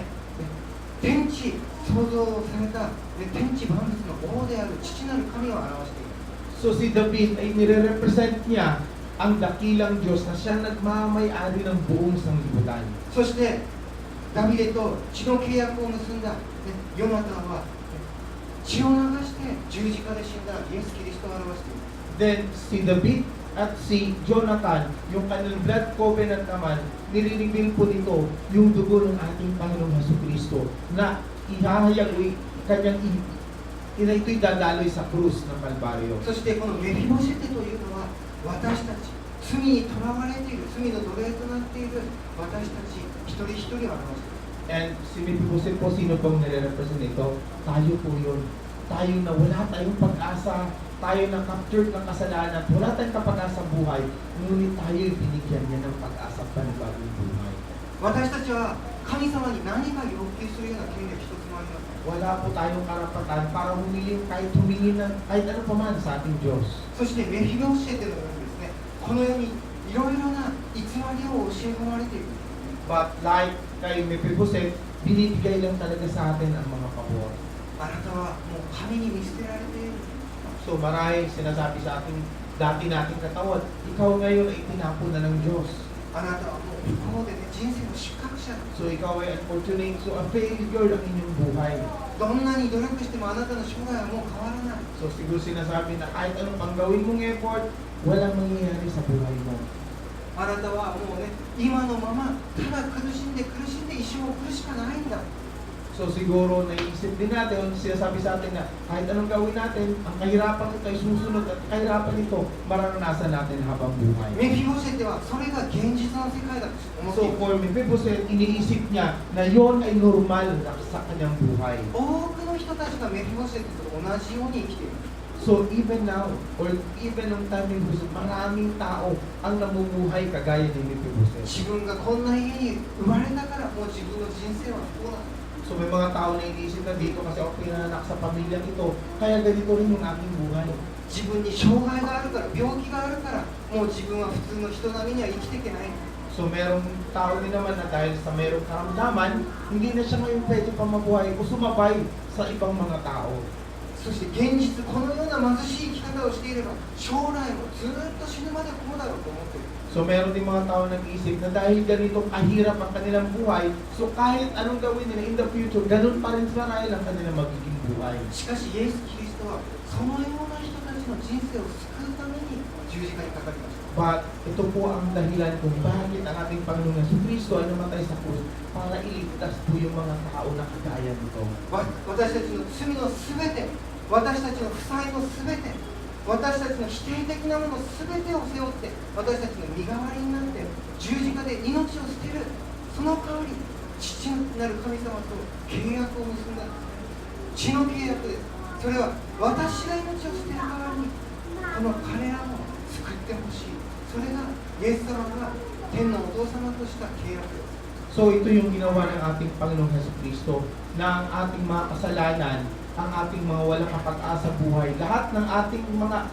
天地創造された天地万物の王である父なる神を表している。 So si David ay nire-represent niya ang dakilang Diyos na siyang nagmamay-ari ng buong sanglibutan. そしてダビデと血の契約を結んだ、ヨナタンは血を流して十字架で死んだイエス・キリストを表している。 Then si David at si Jonathan, yung kanilang blood covenant naman, nire-reveal po nito yung dugo ng ating Panginoong Jesucristo na ihahayag o kanyang ito'y dadaloy sa krus ng Kalbaryo. そしてこのメフィボシェテというのは私たち、罪にとらわれている、罪の奴隷となっている私たち一人一人を表している。 And si Mephibosheth po, sino pong nire-represent ito? Tayo po yun. Tayo na wala tayong pag-asa, tayo na captured ng kasalanan, wala tayong kapag-asa buhay, ngunit tayo'y binigyan niya ng pag-asa panibagong buhay. 私たちは神様に何か要求するような権利は一つもありません。 Wala po tayong karapatan para humingi ng kahit ano pa man sa ating Diyos. そしてメフィボシェテのようにですね、この世にいろいろな偽りを教え込まれている。 But like kay Mephibosheth, binibigay lang talaga sa atin ang mga pabor. あなたはもう神に見捨てられている。 So marahil sinasabi sa ating dati nating katawan, ikaw ngayon ay itinapon na ng Diyos. あなたはもう不幸でね、人生の失格者だ。 So ikaw ay unfortunate, so a failure ang inyong buhay. どんなに努力してもあなたの将来はもう変わらない。 So siguro sinasabi na kahit anong pang gawin mong effort, walang mangyayari sa buhay mo. あなたはもうね、今のままただ苦しんで一生を送るしかないんだ。 So siguro naiisip din natin, sinasabi sa atin na kahit anong gawin natin, ang kahirapan ito ay susunod at kahirapan ito mararanasan natin habang buhay. メフィボシェテはそれが現実の世界だと思ってい So る。 for Mephibosheth, iniisip niya na yon ay normal na sa kanyang buhay. 多くの人たちがメフィボシェテと同じように生きている。 So even now, or even nung time ni Mephibosheth, maraming tao ang namumuhay kagaya ni Mephibosheth. 自分がこんな家に生まれたからもう自分の人生は不幸だ。 So may mga tao na iniisip na dito kasi ako pinananak sa pamilyang ito, kaya ganito rin yung aking buhay. 自分に障害があるから、病気があるからもう自分は普通の人並みには生きていけない。 So merong tao din naman na dahil sa merong karamdaman, hindi na siya ngayon pwede pa mabuhay o sumabay sa ibang mga tao. そして現実このような貧しい生き方をしていれば将来もずっと死ぬまでこうだろうと思っている。 So meron din mga tao nag-iisip na dahil ganito kahirap ang kanilang buhay, so kahit anong gawin nila in the future, ganun pa rin marahil ang kanilang magiging buhay. しかしイエス・キリストはそのような人たちの人生を救うために十字架にかかりました。 But ito po ang dahilan kung bakit ang ating Panginoong Jesucristo ay namatay sa krus para iligtas po yung mga tao na kagaya nito. 私たちの罪のすべて、私たちの負債のすべて、私たちの否定的なものすべてを背負って私たちの身代わりになって十字架で命を捨てる。その代わり父なる神様と契約を結んだ。血の契約です。それは私が命を捨てる代わりにこの彼らも救ってほしい。それがイエス様が天のお父様とした契約です。 So ito yung ginawa ng ating Panginoong Jesucristo na ang ating mga kasalanan, ang ating mga walang kapag-asa buhay, lahat ng ating mga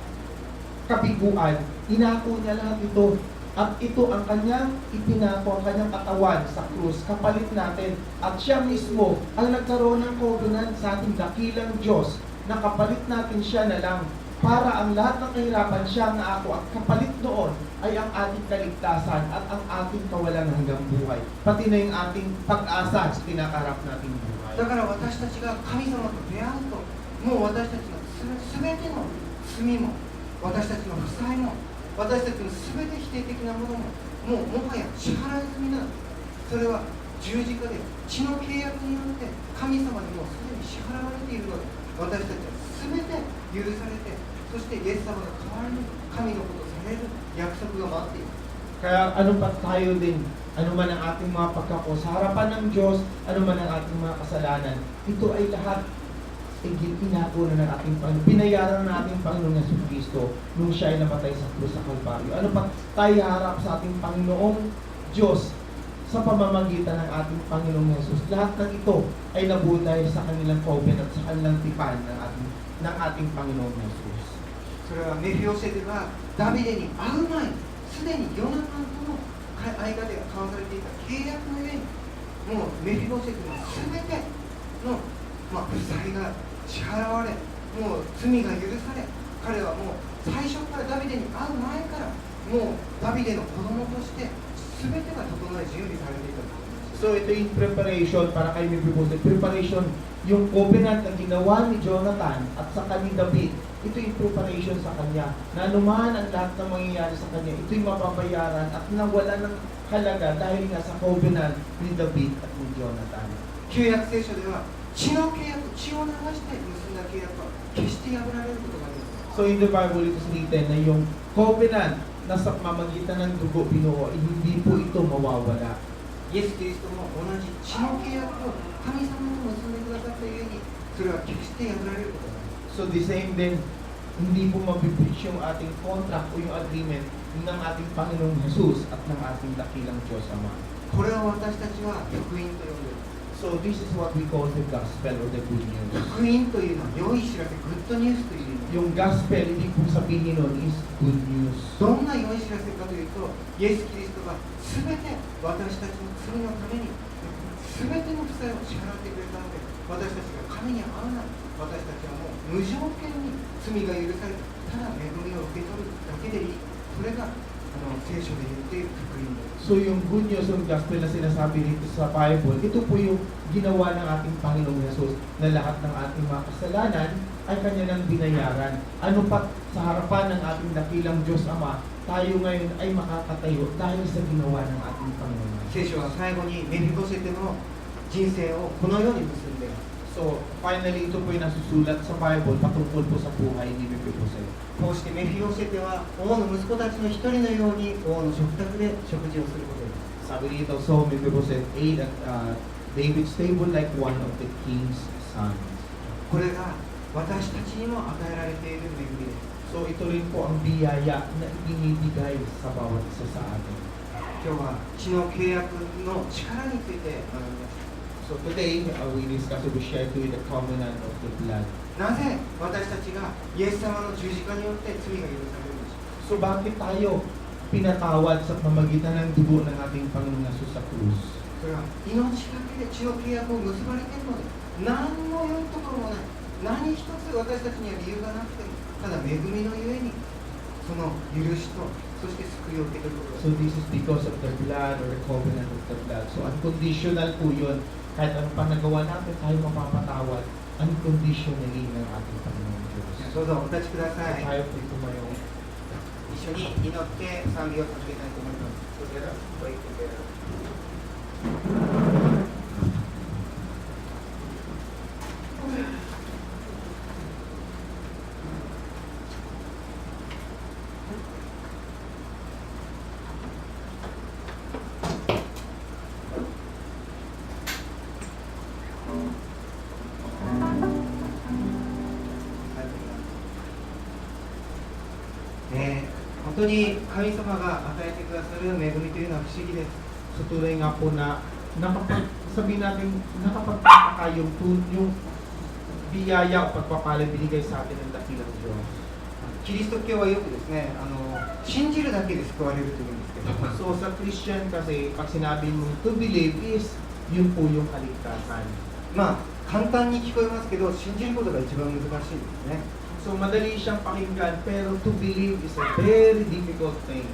kabiguan, inako niya lahat ito. At ito ang kanyang ipinako, ang kanyang katawan sa krus, kapalit natin. At siya mismo ang nagkaroon ng covenant sa ating dakilang Diyos na kapalit natin siya na lang para ang lahat ng kahirapan siya ang naako at kapalit noon ay ang ating kaligtasan at ang ating kawalang hanggang buhay. Pati na yung ating pag-asa sa pinakaharap nating buhay. だから私たちが神様と出会うと、もう私たちのすべての罪も、私たちの負債も、私たちのすべて否定的なものも、もはや支払い済みなの。それは十字架で血の契約によって神様にもうすでに支払われているので、私たちはすべて許されて、そしてイエス様の代わりに神のことをされる約束が待っています。 Kaya ano pa tayo din, ano man ang ating mga pagkako sa harapan ng Diyos, ano man ang ating mga kasalanan, ito ay lahat inako na ng ating Panginoon. Binayaran na ating Panginoong Jesucristo nung siya ay namatay sa krus sa Kalbaryo. Ano pa tayo harap sa ating Panginoong Diyos sa pamamagitan ng ating Panginoong Yesus. Lahat ng ito ay nabuo dahil sa kanilang covenant at sa kanilang tipan ng ating Panginoong Yesus. それはメフィオセテがダビデに会う前にすでにヨナタンとの間で交わされていた契約の上にもうメフィボセテの全ての、負債が支払われもう罪が許され彼はもう最初からダビデに会う前からもうダビデの子供として全てが整え準備されていたと思います。 So ito yung preparation para kay Mephibosheth. Preparation, yung covenant na ginawa ni Jonathan at saka ni David. Ito yung preparation sa kanya. Na anuman ang lahat ng mangyayari sa kanya, ito yung mapapayaran at nawala ng halaga dahil nga sa covenant ni David at ni Jonathan. 旧約聖書では血の契約、血を流して結んだ契約は決して破られることができない。 So in the Bible, it is written na yung covenant na sa mamagitan ng dugo binuo, hindi po ito mawawala. イエス・キリストも同じ血の契約を神様と結んでくださったゆえにそれは決して破られることがない。 So the same din, hindi po mabibreach yung ating contract o yung agreement ng ating Panginoong Jesus at ng ating dakilang Diyos Ama. これを私たちは福音と呼んでいる。 So this is what we call the gospel or the good news. 福音というのは良い知らせ、グッドニュースという意味。 Yung gospel, ibig kong sabihin nun is good news. どんな良い知らせかというと、イエス・キリストが全て私たちの罪のために全ての負債を支払ってくれたので、私たちが神に会うなら、私たちはもう無条件に罪が許されて、ただ恵みを受け取るだけでいい。それが聖書で言っている福音です。 So yung good news yung gospel na sinasabi dito sa Bible, ito po yung ginawa ng ating Panginoong Jesus na lahat ng ating mga kasalanan ay Kanya nang binayaran. Ano pa sa harapan ng ating dakilang Diyos Ama, tayo ngayon ay makakatayo dahil sa ginawa ng ating Panginoon. 聖書は最後にメフィボセテの人生をこのように結んでいます。 So finally, ito po yung nasusulat sa Bible patungkol po sa buhay ni Mephibosheth. こうしてメフィボセテは王の息子たちの一人のように王の食卓で食事をすることです。 Sabi dito, so Mephibosheth ate at David's table like one of the king's sons. これが私たちにも与えられている恵みです。 So ito rin po ang biyaya na ibinibigay sa bawat isa sa atin. 今日は血の契約の力について学びます。 So today, we discuss, we share to you the covenant of the blood. なぜ私たちがイエス様の十字架によって罪が許されるのでしょうか。 So bakit tayo pinatawad sa pamagitan ng dugo ng ating Panginoong Yesus sa krus? それは命だけで血の契約を結ばれているので何の良いところもない。何一つ私たちには理由がなくてもただ恵みのゆえにその許しとそして救いを受け取ることが So this is because of the blood or the covenant of the blood. So unconditional po yun. Kahit anong pang nagawa natin, tayo mapapatawad unconditionally ng ating Panginoong Diyos. どうぞお立ちください。 Tayo po tumayo. 一緒に祈って賛美を捧げたいと思います。Together, pray together. 本当に神様が与えてくださる恵みというのは不思議です。 So tunay nga po na sabihin natin nakapagpapaka yung biyaya o pagpapala binigay sa atin ng dakilang Diyos. キリスト教はよくですね、信じるだけで救われるというんですけど、 So sa Christian kasi, pag sinabi mo to believe is, yun po yung kaligtasan. まあ簡単に聞こえますけど、信じることが一番難しいですね。 So madali siyang pakinggan, pero to believe is a very difficult thing.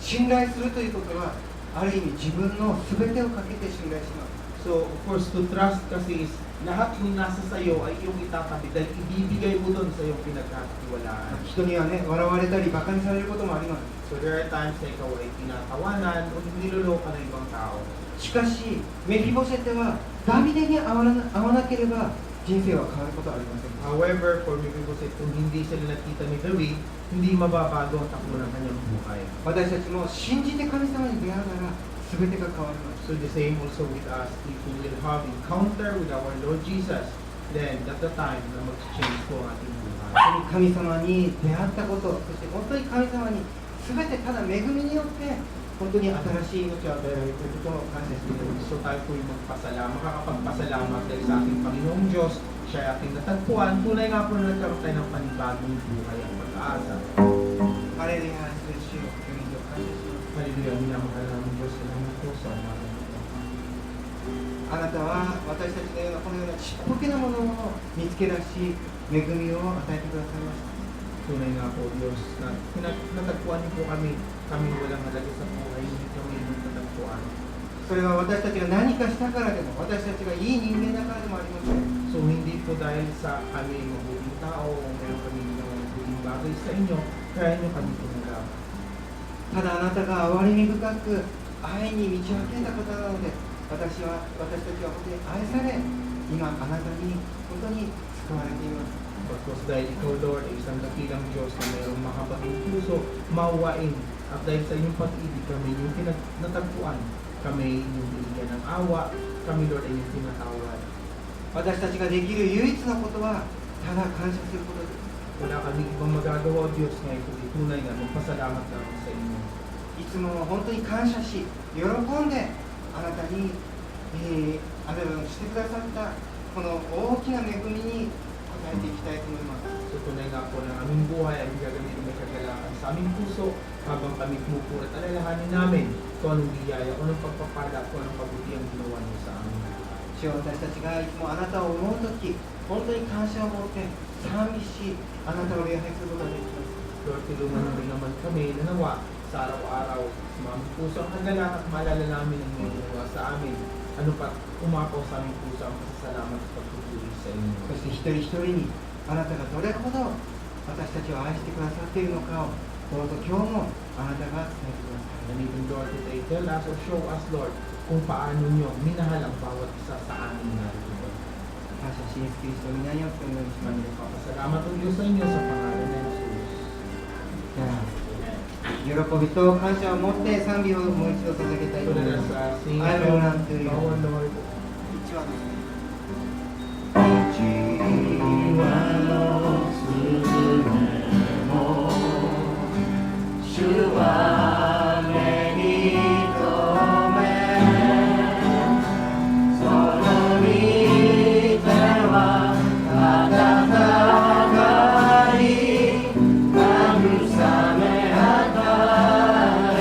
信頼するということは、ある意味自分の全てをかけて信頼します。 So of course, to trust kasi is, lahat ng nasa sayo ay iyong itatabi dahil ibibigay mo doon sa iyong pinagkakatiwalaan. 人にはね、笑われたり馬鹿にされることもあります。 So there are times na ikaw ay tinatawanan o niloloko ng ibang tao. しかし、メフィボシェテはダビデに会わなければ人生は変わることはありません。 However, for Mephibosheth, kung hindi sila nakita ni David, hindi mababago ang takbo ng kanyang buhay. 私たちも信じて神様に出会うなら全てが変わります。 So the same also with us, if we will have encounter with our Lord Jesus, then that's the time na mag-change po ang ating buhay. 神様に出会ったこと、そして本当に神様に全てただ恵みによって本当に新しい命を与えられていることを感謝しています。 So tayo po yung makakapagpasalamat dahil sa ating Panginoong Diyos, siya ay ating natagpuan. Tunay nga po na nagkaroon tayo ng panibagong buhay at pag-asa. ハレルヤ、主よ、御臨を感謝します。 Hallelujah, minamahal namin Diyos. Salamat po sa umaga nito. あなたは私たちのようなこのようなちっぽけなものを見つけ出し、恵みを与えてくださいました。 Tunay nga po Diyos na natagpuan niyo po kami walang halaga sa buhay, hindi kami natagpuan. それは私たちが何かしたからでも、私たちがいい人間だからでもありません。 So hindi po dahil sa kami mabuting tao o meron kami ng mabuting bagay sa inyo, kaya niyo kami tinanggap. ただあなたが憐れみ深く愛に満ち溢れた方なので、私たちは本当に愛され、今あなたに本当に救われています。 Pagkos dahil ikaw Lord ay isang dakilang Diyos na mayroong makabating puso, mawain, at dahil sa iyong pag-ibig kami yung natagpuan, kami yung binigyan ng awa, kami Lord ay yung tinatawad. 私たちができる唯一のことはただ感謝することです。 Wala kami ibang magagawa Diyos ngayon kundi tunay na magpasalamat namin sa inyo. いつも本当に感謝し、喜んであなたに、あなたのしてくださったこの大きな恵みに応えていきたいと思います。 So tunay nga po na aming buhay ay gagamitin may kagalakan sa aming puso habang kami pumupulat alalahanin namin kung anong biyaya, kung anong pagpapala, kung anong pabuti ang ginawa niyo sa amin. 主よ、私たちがいつもあなたを思うとき、本当に感謝を持って賛美し、あなたを礼拝することができます。 Lord, tulungan mo rin naman kami na nawa sa araw-araw sa mga puso ang kagalakan at maalala namin ang iyong ginawa sa amin. Ano pa umapaw sa aming puso ang pasasalamat at pagpupuri sa inyo. そして一人一人にあなたがどれほど私たちを愛してくださっているのかをどうぞ今日もあなたが伝えてください。 And even Lord, today, tell us or show us, Lord, kung paano niyo minahal ang bawat isa sa amin narito. 感謝しイエスキリストの皆によってお祈りします。 Pasalamat ang Diyos sa inyo sa pangalan ng Jesus. 喜びと感謝を持って賛美をもう一度捧げたいと So 思い let ま us す。 sing I will run to you. our Lord. 一話ですね。主は目に留め、その御手は温かい慰め与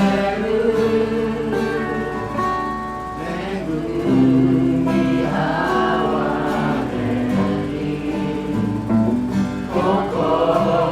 える。恵みあわれに心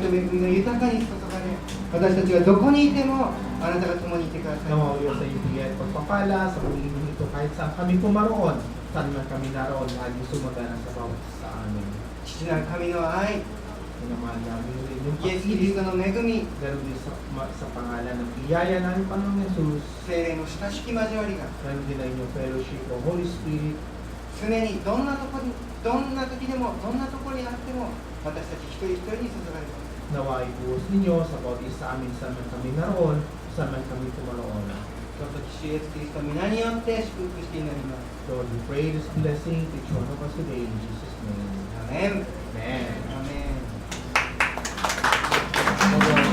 と恵みが豊かに注がれ、私たちがどこにいてもあなたが共にいてください。 Nawa Diyos sa iyong bigay at pagpapala sa pag-ibig ito kahit saan kami pumaroon, saan man kami naroon, lagi sumagana sa bawat sa amin. 父なる神の愛、 Minamahal namin rin yung イエス・キリストの恵み、 Ganun din sa pangalan ng biyaya namin Panginoong Jesus, 聖霊の親しき交わりが ganun din ang inyong fellowship o Holy Spirit, 常にどんなとこに、どんな時でも、どんなところにあっても私たち一人一人に注がれます。 nawa ibuhos ninyo sa bawat isa amin saan man kami naroon, saan man kami pumaroon. どうぞ主イエス・キリストの皆によって祝福して祈ります。 Lord, we pray this blessing to each one of us today in Jesus' name. アメン。 Amen. アメン。